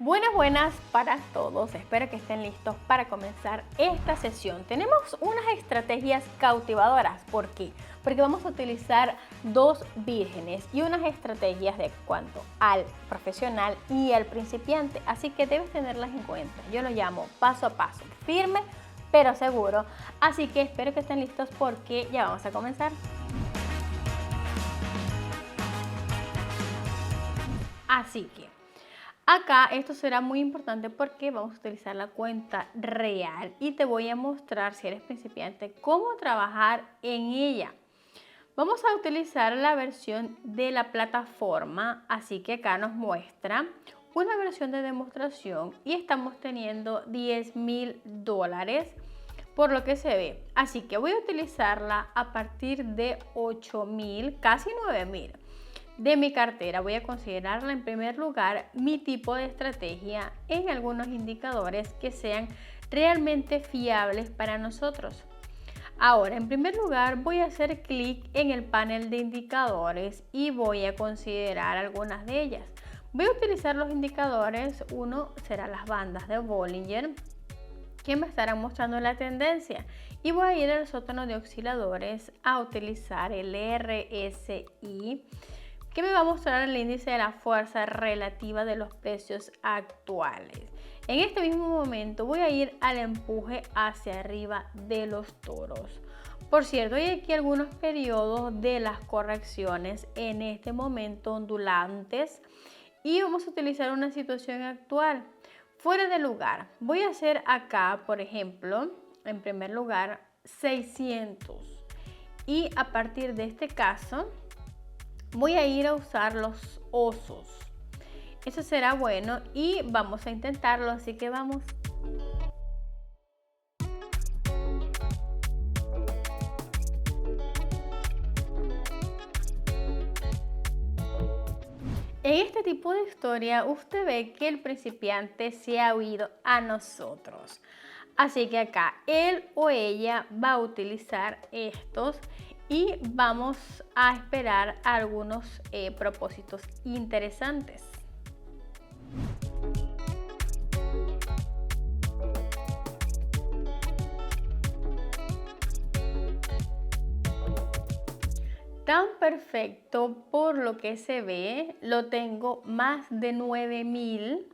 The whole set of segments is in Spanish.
Buenas para todos, espero que estén listos para comenzar esta sesión. Tenemos unas estrategias cautivadoras, ¿por qué? Porque vamos a utilizar dos vírgenes y unas estrategias de cuanto al profesional y al principiante, así que debes tenerlas en cuenta. Yo lo llamo paso a paso, firme pero seguro, así que espero que estén listos porque ya vamos a comenzar. Así que acá esto será muy importante porque vamos a utilizar la cuenta real y te voy a mostrar, si eres principiante, cómo trabajar en ella. Vamos a utilizar la versión de la plataforma, así que acá nos muestra una versión de demostración y estamos teniendo $10,000 por lo que se ve. Así que voy a utilizarla a partir de 8,000, casi 9,000. De mi cartera. Voy a considerarla en primer lugar mi tipo de estrategia en algunos indicadores que sean realmente fiables para nosotros. Ahora, en primer lugar, voy a hacer clic en el panel de indicadores y voy a considerar algunas de ellas. Voy a utilizar los indicadores. Uno será las bandas de Bollinger, que me estarán mostrando la tendencia, y voy a ir al sótano de osciladores a utilizar el RSI, que me va a mostrar el índice de la fuerza relativa de los precios actuales. En este mismo momento voy a ir al empuje hacia arriba de los toros. Por cierto, hay aquí algunos periodos de las correcciones en este momento ondulantes y vamos a utilizar una situación actual fuera de lugar. Voy a hacer acá, por ejemplo, en primer lugar 600 y a partir de este caso voy a ir a usar los osos. Eso será bueno y vamos a intentarlo, así que vamos. En este tipo de historia usted ve que el principiante se ha huido a nosotros. Así que acá él o ella va a utilizar estos y vamos a esperar algunos propósitos interesantes. Tan perfecto por lo que se ve, lo tengo más de 9,000,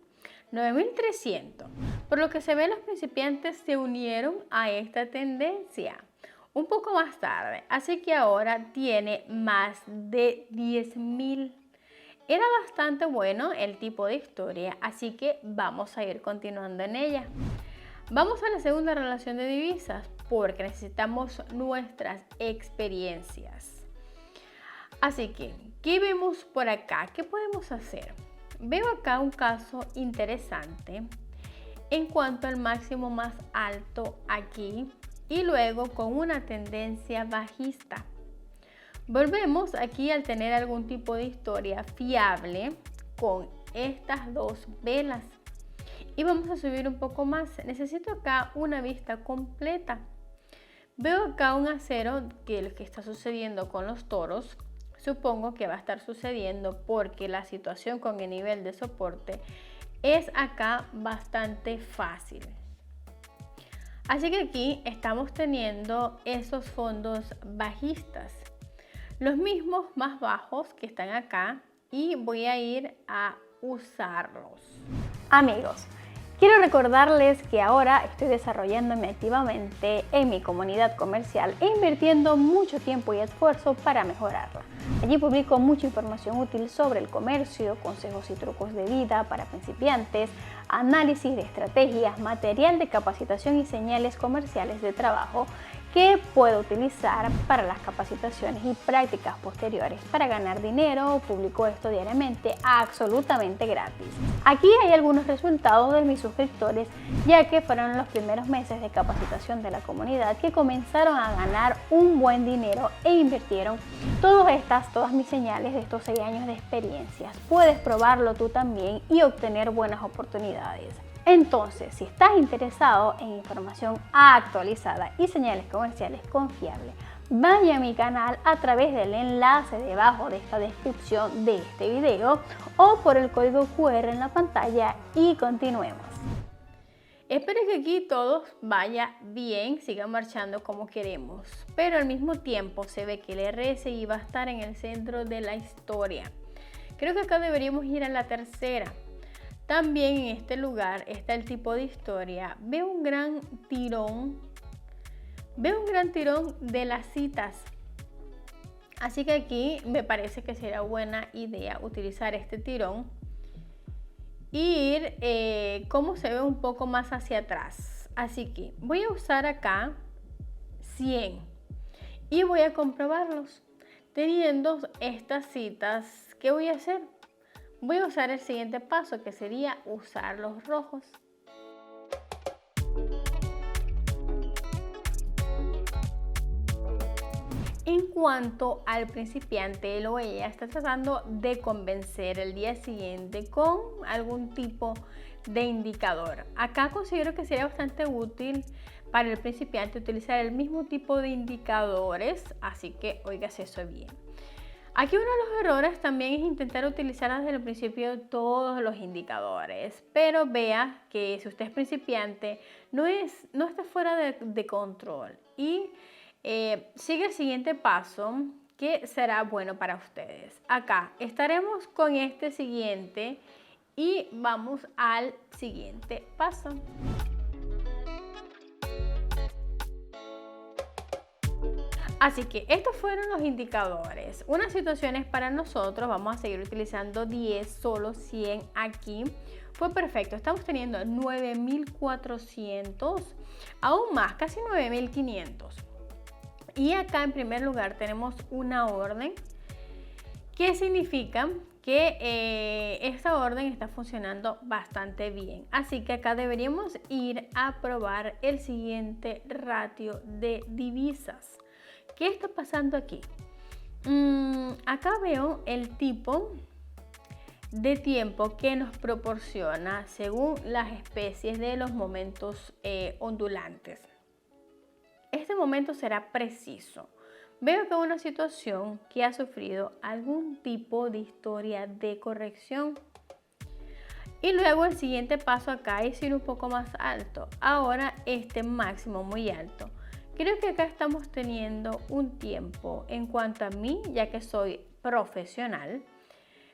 9,300. Por lo que se ve, los principiantes se unieron a esta tendencia un poco más tarde, así que ahora tiene más de 10,000. Era bastante bueno el tipo de historia, así que vamos a ir continuando en ella. Vamos a la segunda relación de divisas porque necesitamos nuestras experiencias. Así que, ¿qué vemos por acá? ¿Qué podemos hacer? Veo acá un caso interesante en cuanto al máximo más alto aquí y luego con una tendencia bajista. Volvemos aquí al tener algún tipo de historia fiable con estas dos velas y vamos a subir un poco más. Necesito acá una vista completa. Veo acá un acero que lo que está sucediendo con los toros, supongo que va a estar sucediendo porque la situación con el nivel de soporte es acá bastante fácil. Así que aquí estamos teniendo esos fondos bajistas, los mismos más bajos que están acá, y voy a ir a usarlos. Amigos, quiero recordarles que ahora estoy desarrollándome activamente en mi comunidad comercial e invirtiendo mucho tiempo y esfuerzo para mejorarla. Allí publico mucha información útil sobre el comercio, consejos y trucos de vida para principiantes, análisis de estrategias, material de capacitación y señales comerciales de trabajo que puedo utilizar para las capacitaciones y prácticas posteriores para ganar dinero. Publico esto diariamente absolutamente gratis. Aquí hay algunos resultados de mis suscriptores, ya que fueron los primeros meses de capacitación de la comunidad que comenzaron a ganar un buen dinero e invirtieron todas mis señales de estos 6 años de experiencias. Puedes probarlo tú también y obtener buenas oportunidades. Entonces, si estás interesado en información actualizada y señales comerciales confiables vaya a mi canal a través del enlace debajo de esta descripción de este video o por el código QR en la pantalla y continuemos. Espero que aquí todo vaya bien, siga marchando como queremos, pero al mismo tiempo se ve que el RSI va a estar en el centro de la historia. Creo que acá deberíamos ir a la tercera. También en este lugar está el tipo de historia. Veo un gran tirón de las citas. Así que aquí me parece que será buena idea utilizar este tirón. Ir como se ve un poco más hacia atrás, así que voy a usar acá 100 y voy a comprobarlos teniendo estas citas. ¿Qué voy a hacer? Voy a usar el siguiente paso, que sería usar los rojos. En cuanto al principiante, él o ella está tratando de convencer el día siguiente con algún tipo de indicador. Acá considero que sería bastante útil para el principiante utilizar el mismo tipo de indicadores, así que óigase eso bien. Aquí uno de los errores también es intentar utilizar desde el principio todos los indicadores, pero vea que si usted es principiante no está fuera de control y sigue el siguiente paso que será bueno para ustedes. Acá estaremos con este siguiente y vamos al siguiente paso. Así que estos fueron los indicadores. Unas situaciones para nosotros, vamos a seguir utilizando 10, solo 100 aquí. Fue perfecto, estamos teniendo 9.400, aún más, casi 9.500. Y acá en primer lugar tenemos una orden que significa que esta orden está funcionando bastante bien. Así que acá deberíamos ir a probar el siguiente ratio de divisas. ¿Qué está pasando aquí? Acá veo el tipo de tiempo que nos proporciona según las especies de los momentos ondulantes. Este momento será preciso. Veo que es una situación que ha sufrido algún tipo de historia de corrección. Y luego el siguiente paso acá es ir un poco más alto. Ahora este máximo muy alto. Creo que acá estamos teniendo un tiempo en cuanto a mí, ya que soy profesional.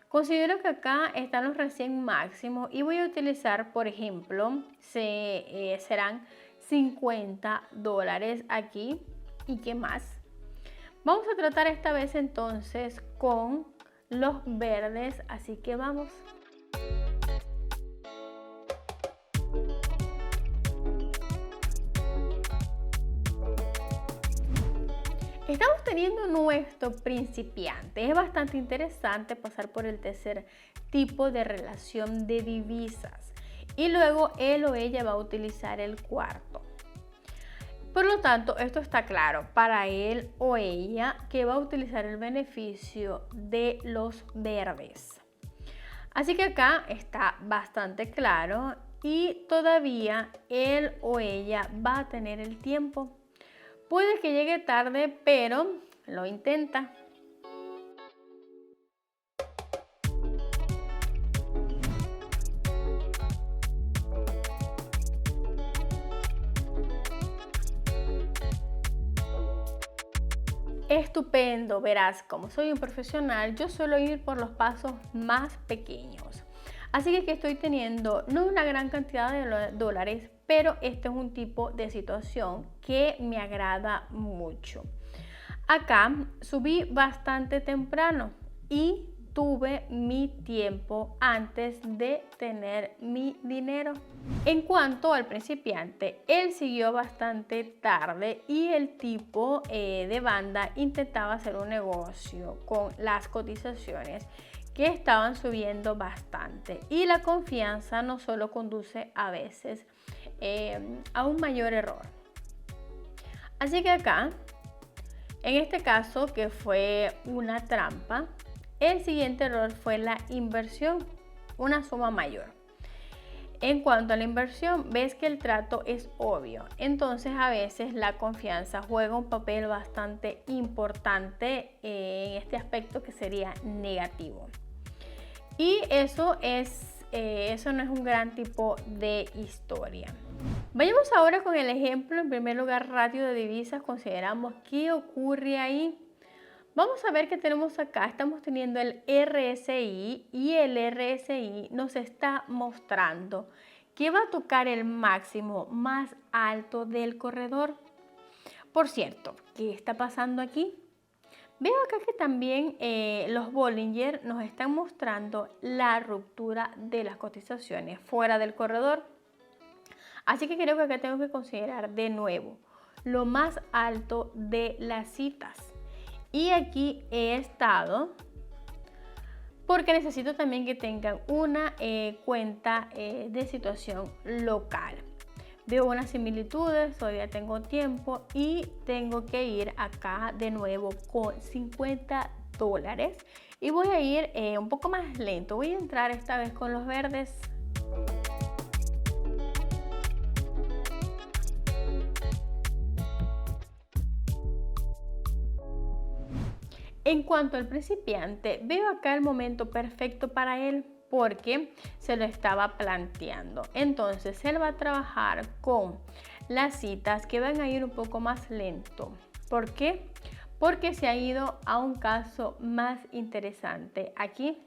Considero que acá están los recién máximos y voy a utilizar, por ejemplo, serán $50 aquí. ¿Y qué más? Vamos a tratar esta vez entonces con los verdes, así que vamos. Estamos teniendo nuestro principiante. Es bastante interesante pasar por el tercer tipo de relación de divisas. Y luego él o ella va a utilizar el cuarto. Por lo tanto, esto está claro para él o ella que va a utilizar el beneficio de los verdes. Así que acá está bastante claro y todavía él o ella va a tener el tiempo. Puede que llegue tarde, pero lo intenta. Estupendo, verás, como soy un profesional, yo suelo ir por los pasos más pequeños. Así que aquí estoy teniendo no una gran cantidad de dólares, pero este es un tipo de situación que me agrada mucho. Acá subí bastante temprano y tuve mi tiempo antes de tener mi dinero. En cuanto al principiante, él siguió bastante tarde y el tipo de banda intentaba hacer un negocio con las cotizaciones que estaban subiendo bastante, y la confianza no solo conduce a veces a un mayor error. Así que acá, en este caso que fue una trampa, el siguiente error fue la inversión, una suma mayor. En cuanto a la inversión, ves que el trato es obvio. Entonces a veces la confianza juega un papel bastante importante en este aspecto que sería negativo. Y eso no es un gran tipo de historia. Vayamos ahora con el ejemplo. En primer lugar, ratio de divisas. Consideramos qué ocurre ahí. Vamos a ver que tenemos acá, estamos teniendo el RSI y el RSI nos está mostrando que va a tocar el máximo más alto del corredor. Por cierto, ¿qué está pasando aquí? Veo acá que también los Bollinger nos están mostrando la ruptura de las cotizaciones fuera del corredor. Así que creo que acá tengo que considerar de nuevo lo más alto de las citas. Y aquí he estado porque necesito también que tengan una cuenta de situación local. Veo unas similitudes, todavía tengo tiempo y tengo que ir acá de nuevo con $50 y voy a ir un poco más lento. Voy a entrar esta vez con los verdes. En cuanto al principiante, veo acá el momento perfecto para él porque se lo estaba planteando. Entonces él va a trabajar con las citas que van a ir un poco más lento. ¿Por qué? Porque se ha ido a un caso más interesante. Aquí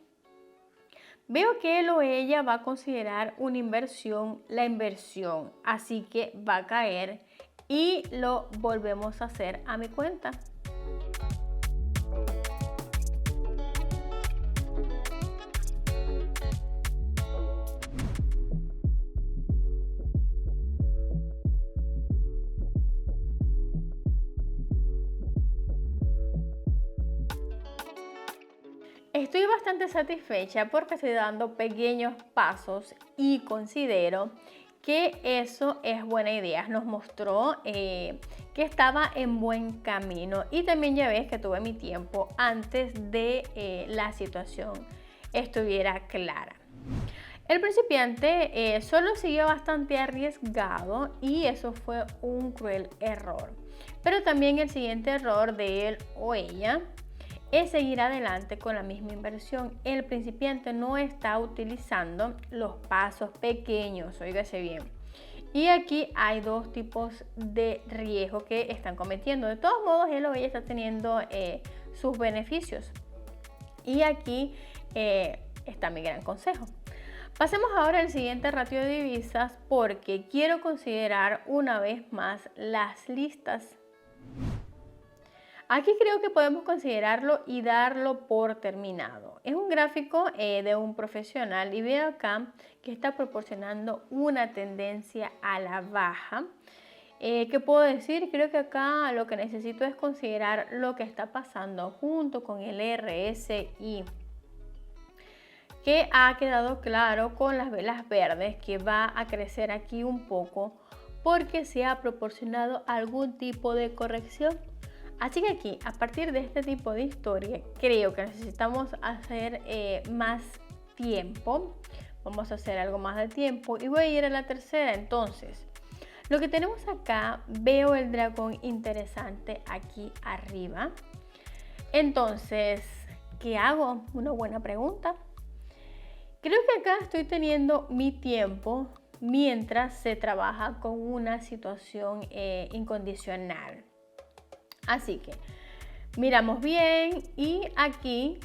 veo que él o ella va a considerar una inversión, la inversión, así que va a caer y lo volvemos a hacer a mi cuenta. Estoy bastante satisfecha porque estoy dando pequeños pasos y considero que eso es buena idea. Nos mostró que estaba en buen camino y también ya ves que tuve mi tiempo antes de la situación estuviera clara. El principiante solo siguió bastante arriesgado y eso fue un cruel error. Pero también el siguiente error de él o ella es seguir adelante con la misma inversión. El principiante no está utilizando los pasos pequeños, óigase bien. Y aquí hay dos tipos de riesgo que están cometiendo. De todos modos, él o ella está teniendo sus beneficios. Y aquí está mi gran consejo. Pasemos ahora al siguiente ratio de divisas porque quiero considerar una vez más las listas. Aquí creo que podemos considerarlo y darlo por terminado. Es un gráfico de un profesional y veo acá que está proporcionando una tendencia a la baja. ¿Qué puedo decir? Creo que acá lo que necesito es considerar lo que está pasando junto con el RSI, que ha quedado claro con las velas verdes que va a crecer aquí un poco porque se ha proporcionado algún tipo de corrección. Así que aquí, a partir de este tipo de historia, creo que necesitamos hacer más tiempo. Vamos a hacer algo más de tiempo y voy a ir a la tercera. Entonces, lo que tenemos acá, veo el dragón interesante aquí arriba. Entonces, ¿qué hago? Una buena pregunta. Creo que acá estoy teniendo mi tiempo mientras se trabaja con una situación incondicional. Así que miramos bien y aquí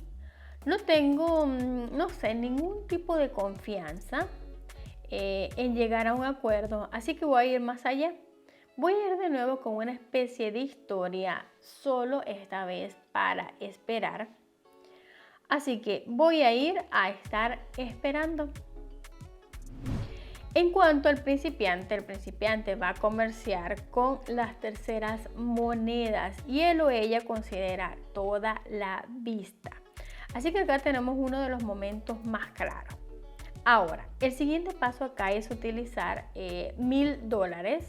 no tengo, no sé, ningún tipo de confianza en llegar a un acuerdo. Así que voy a ir más allá. Voy a ir de nuevo con una especie de historia, solo esta vez para esperar. Así que voy a ir a estar esperando. En cuanto al principiante, el principiante va a comerciar con las terceras monedas y él o ella considera toda la vista. Así que acá tenemos uno de los momentos más claros. Ahora, el siguiente paso acá es utilizar $1000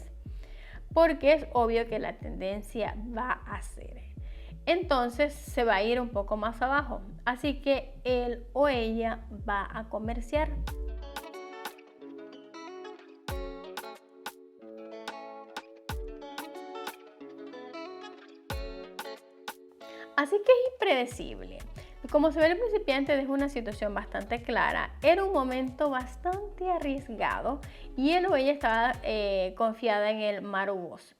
porque es obvio que la tendencia va a ser. Entonces se va a ir un poco más abajo. Así que él o ella va a comerciar. Así que es impredecible. Como se ve, el principiante dejó una situación bastante clara. Era un momento bastante arriesgado y él o ella estaba confiada en el Marubos.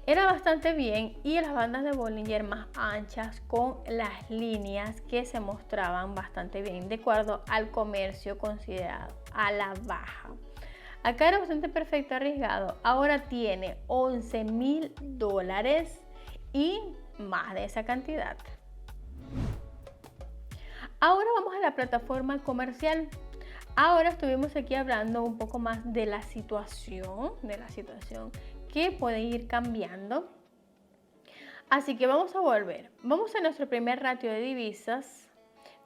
Era bastante bien y las bandas de Bollinger más anchas con las líneas que se mostraban bastante bien de acuerdo al comercio considerado a la baja. Acá era bastante perfecto arriesgado. Ahora tiene $11.000 y más de esa cantidad. Ahora vamos a la plataforma comercial. Ahora estuvimos aquí hablando un poco más de la situación que puede ir cambiando. Así que vamos a volver. Vamos a nuestro primer ratio de divisas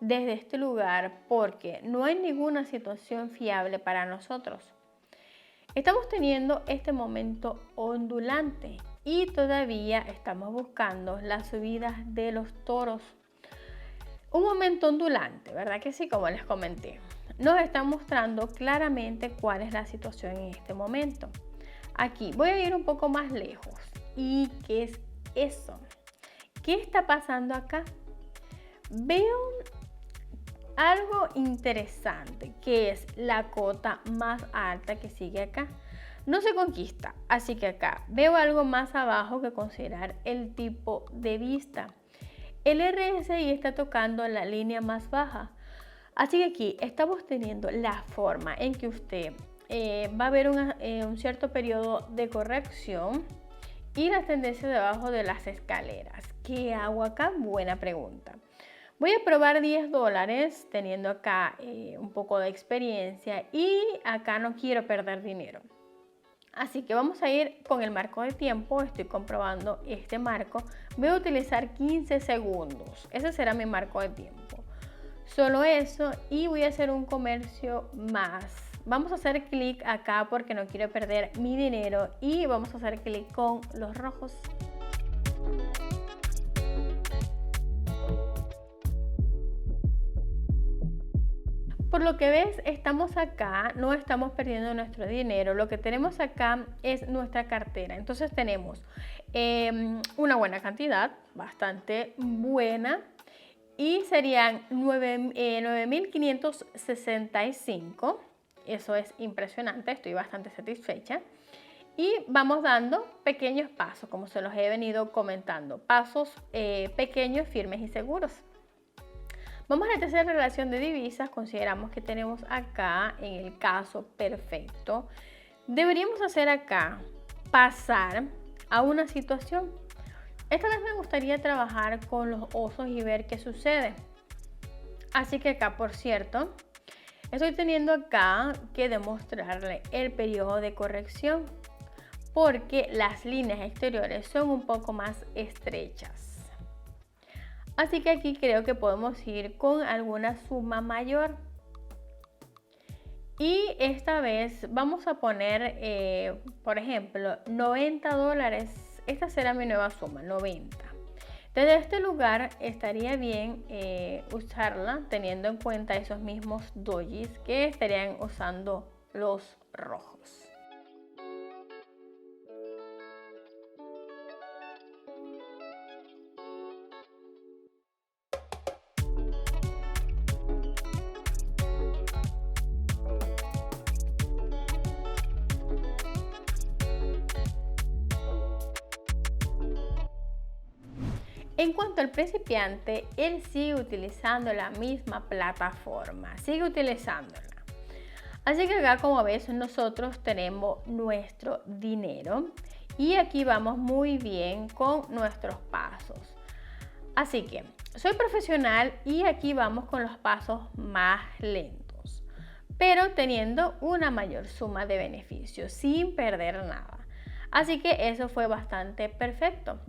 desde este lugar porque no hay ninguna situación fiable para nosotros. Estamos teniendo este momento ondulante y todavía estamos buscando las subidas de los toros. Un momento ondulante, ¿verdad que sí? Como les comenté, nos está mostrando claramente cuál es la situación en este momento. Aquí voy a ir un poco más lejos. ¿Y qué es eso? ¿Qué está pasando acá? Veo algo interesante, que es la cota más alta que sigue acá. No se conquista, así que acá veo algo más abajo que considerar el tipo de vista. El RSI está tocando la línea más baja, así que aquí estamos teniendo la forma en que usted va a haber un cierto periodo de corrección y la tendencia debajo de las escaleras. ¿Qué hago acá? Buena pregunta. Voy a probar $10 teniendo acá un poco de experiencia y acá no quiero perder dinero. Así que vamos a ir con el marco de tiempo. Estoy comprobando este marco. Voy a utilizar 15 segundos. Ese será mi marco de tiempo. Solo eso y voy a hacer un comercio más. Vamos a hacer clic acá porque no quiero perder mi dinero y vamos a hacer clic con los rojos. Por lo que ves, estamos acá, no estamos perdiendo nuestro dinero. Lo que tenemos acá es nuestra cartera. Entonces tenemos una buena cantidad, bastante buena. Y serían 9.565. Eso es impresionante, estoy bastante satisfecha. Y vamos dando pequeños pasos, como se los he venido comentando. Pasos pequeños, firmes y seguros. Vamos a la tercera relación de divisas. Consideramos que tenemos acá en el caso perfecto. Deberíamos hacer acá pasar a una situación. Esta vez me gustaría trabajar con los osos y ver qué sucede. Así que acá, por cierto, estoy teniendo acá que demostrarle el periodo de corrección porque las líneas exteriores son un poco más estrechas. Así que aquí creo que podemos ir con alguna suma mayor. Y esta vez vamos a poner, por ejemplo, $90. Esta será mi nueva suma, 90. Desde este lugar estaría bien usarla teniendo en cuenta esos mismos dojis que estarían usando los rojos. En cuanto al principiante, él sigue utilizando la misma plataforma, sigue utilizándola. Así que acá, como ves, nosotros tenemos nuestro dinero y aquí vamos muy bien con nuestros pasos. Así que soy profesional y aquí vamos con los pasos más lentos, pero teniendo una mayor suma de beneficios sin perder nada. Así que eso fue bastante perfecto.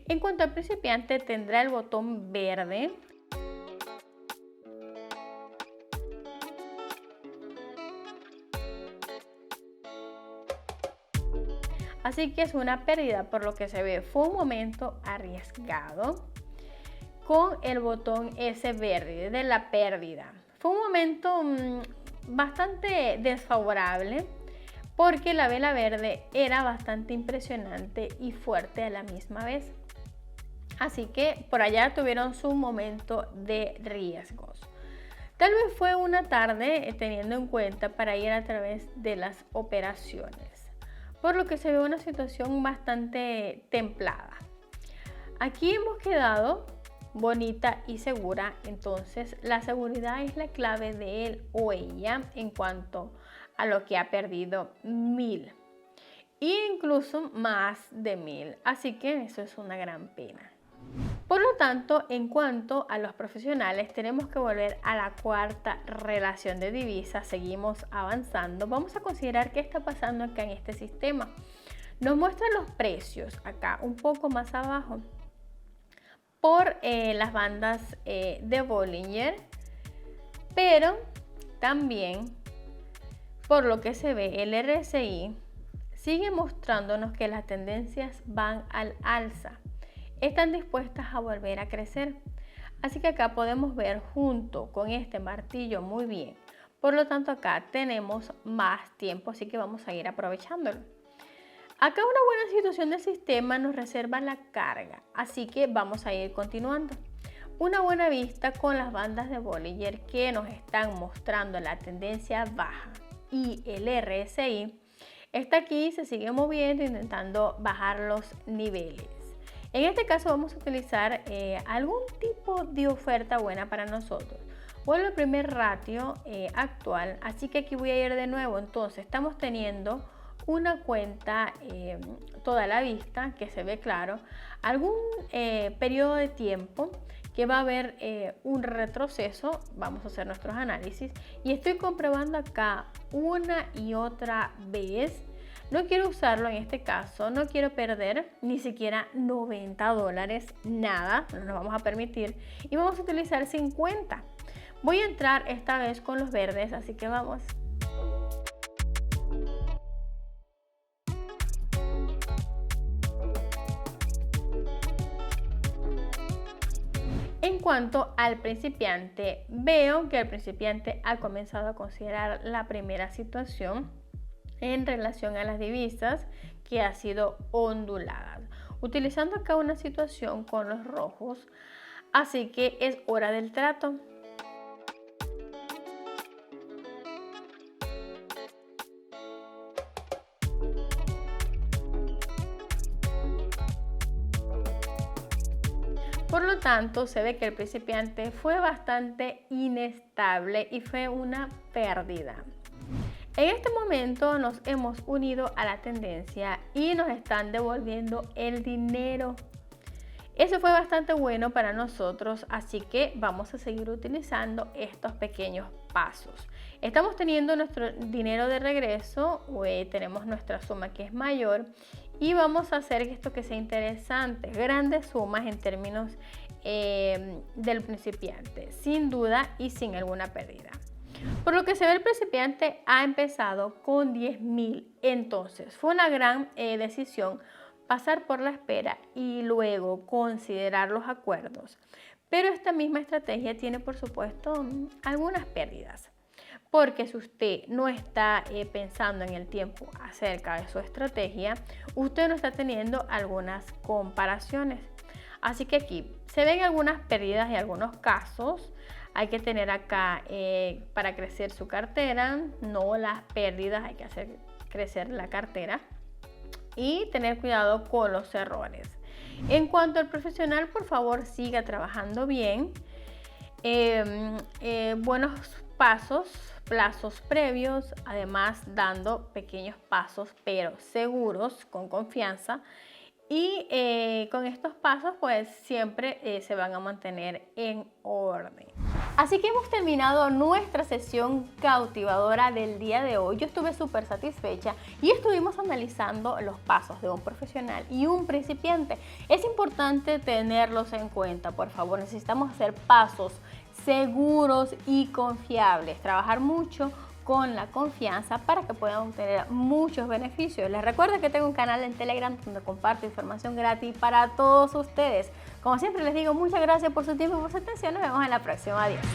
En cuanto al principiante, tendrá el botón verde. Así que es una pérdida, por lo que se ve. Fue un momento arriesgado con el botón ese verde de la pérdida. Fue un momento bastante desfavorable porque la vela verde era bastante impresionante y fuerte a la misma vez. Así que por allá tuvieron su momento de riesgos. Tal vez fue una tarde teniendo en cuenta para ir a través de las operaciones, por lo que se ve una situación bastante templada. Aquí hemos quedado bonita y segura, entonces la seguridad es la clave de él o ella en cuanto a lo que ha perdido 1000 e incluso más de 1000, así que eso es una gran pena. Por lo tanto, en cuanto a los profesionales, tenemos que volver a la cuarta relación de divisas. Seguimos avanzando. Vamos a considerar qué está pasando acá en este sistema. Nos muestran los precios acá un poco más abajo por las bandas de Bollinger, pero también por lo que se ve el RSI sigue mostrándonos que las tendencias van al alza. Están dispuestas a volver a crecer. Así que acá podemos ver junto con este martillo muy bien. Por lo tanto, acá tenemos más tiempo, así que vamos a ir aprovechándolo. Acá una buena situación del sistema nos reserva la carga, así que vamos a ir continuando. Una buena vista con las bandas de Bollinger que nos están mostrando la tendencia baja y el RSI está aquí, se sigue moviendo intentando bajar los niveles. En este caso vamos a utilizar algún tipo de oferta buena para nosotros. Vuelvo al primer ratio actual, así que aquí voy a ir de nuevo. Entonces estamos teniendo una cuenta toda la vista que se ve claro, algún periodo de tiempo que va a haber un retroceso. Vamos a hacer nuestros análisis y estoy comprobando acá una y otra vez. No quiero usarlo en este caso, no quiero perder ni siquiera $90, nada, no nos vamos a permitir, y vamos a utilizar 50. Voy a entrar esta vez con los verdes, así que vamos. En cuanto al principiante, veo que el principiante ha comenzado a considerar la primera situación en relación a las divisas, que ha sido ondulada, utilizando acá una situación con los rojos, así que es hora del trato. Por lo tanto, se ve que el principiante fue bastante inestable y fue una pérdida. En este momento nos hemos unido a la tendencia y nos están devolviendo el dinero. Eso fue bastante bueno para nosotros, así que vamos a seguir utilizando estos pequeños pasos. Estamos teniendo nuestro dinero de regreso, tenemos nuestra suma que es mayor y vamos a hacer esto que sea interesante, grandes sumas en términos del principiante, sin duda y sin alguna pérdida. Por lo que se ve, el principiante ha empezado con 10.000, entonces fue una gran decisión pasar por la espera y luego considerar los acuerdos. Pero esta misma estrategia tiene, por supuesto, algunas pérdidas, porque si usted no está pensando en el tiempo acerca de su estrategia, usted no está teniendo algunas comparaciones. Así que aquí se ven algunas pérdidas y algunos casos. Hay que tener acá para crecer su cartera, no las pérdidas, hay que hacer crecer la cartera y tener cuidado con los errores. En cuanto al profesional, por favor siga trabajando bien, buenos plazos previos, además dando pequeños pasos pero seguros, con confianza. Y con estos pasos pues siempre se van a mantener en orden. Así que hemos terminado nuestra sesión cautivadora del día de hoy. Yo estuve súper satisfecha y estuvimos analizando los pasos de un profesional y un principiante. Es importante tenerlos en cuenta, por favor. Necesitamos hacer pasos seguros y confiables. Trabajar mucho con la confianza para que puedan obtener muchos beneficios. Les recuerdo que tengo un canal en Telegram donde comparto información gratis para todos ustedes. Como siempre les digo, muchas gracias por su tiempo y por su atención. Nos vemos en la próxima. Adiós.